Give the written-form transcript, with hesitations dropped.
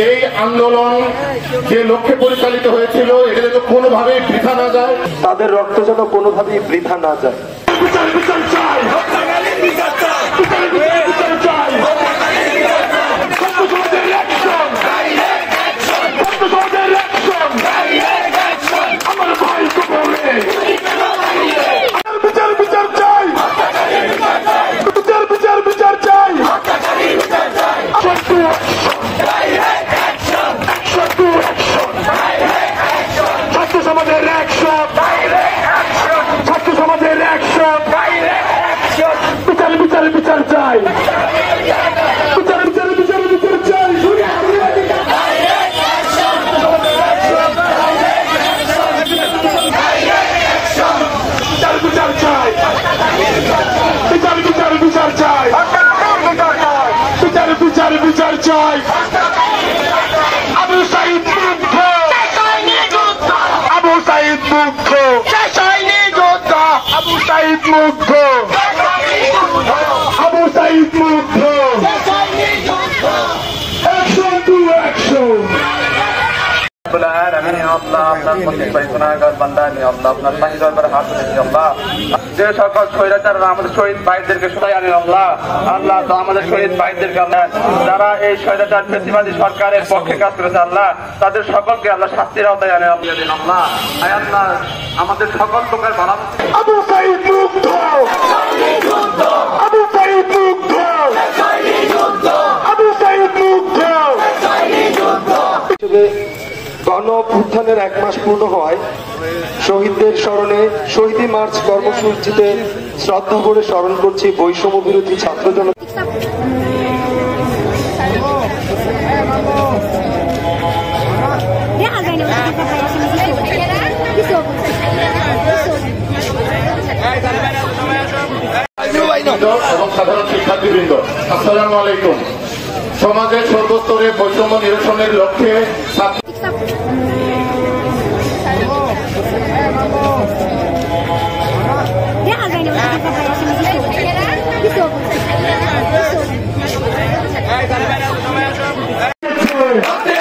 এই আন্দোলন যে লক্ষ্যে পরিচালিত হয়েছিল এটা যেন কোনোভাবেই বৃথা না যায়, তাদের রক্ত যেন কোনোভাবেই বৃথা না যায়। বিচার চাই, বিচার বিচার বিচার বিচার চাই, বিচার বিচার চাই, বিচার বিচার বিচার চাই, বিচার বিচার বিচার চাই। আবু সাঈদ মুগ্ধ, আবু সাঈদ মুগ্ধ, আবু সাঈদ মুগ্ধ, আবু সাঈদ মুগ্ধ। Action to action. যে সকল স্বৈরাচাররা আমাদের শহীদ ভাইদেরকে সরাই আনেন আল্লাহ, আল্লাহ তো আমাদের শহীদ ভাইদেরকে আল্লাহ যারা এই স্বৈরাচার ফ্যাসিবাদী সরকারের পক্ষে কাজ করেছে আল্লাহ তাদের সকলকে আল্লাহ শাস্তির আওতায় আনেন আল্লাহ। আল্লাহ আমাদের সকল প্রকার ভালো। আবু সাঈদ মুগ্ধ, আবু সাঈদ মুগ্ধ, আবু সাঈদ মুগ্ধ। গণ অভ্যুত্থানের 1 মাস পূর্ণ হওয়ায় শহীদদের স্মরণে শহীদি মার্চ কর্মসূচিতে শ্রদ্ধা করে স্মরণ করছি বৈষম্য বিরোধী ছাত্র জনতা। এবং সাধারণ শিক্ষার্থীবৃন্দ, আসসালামু আলাইকুম। সমাজের সর্বস্তরে বৈষম্য নিরসনের লক্ষ্যে দেখা যায়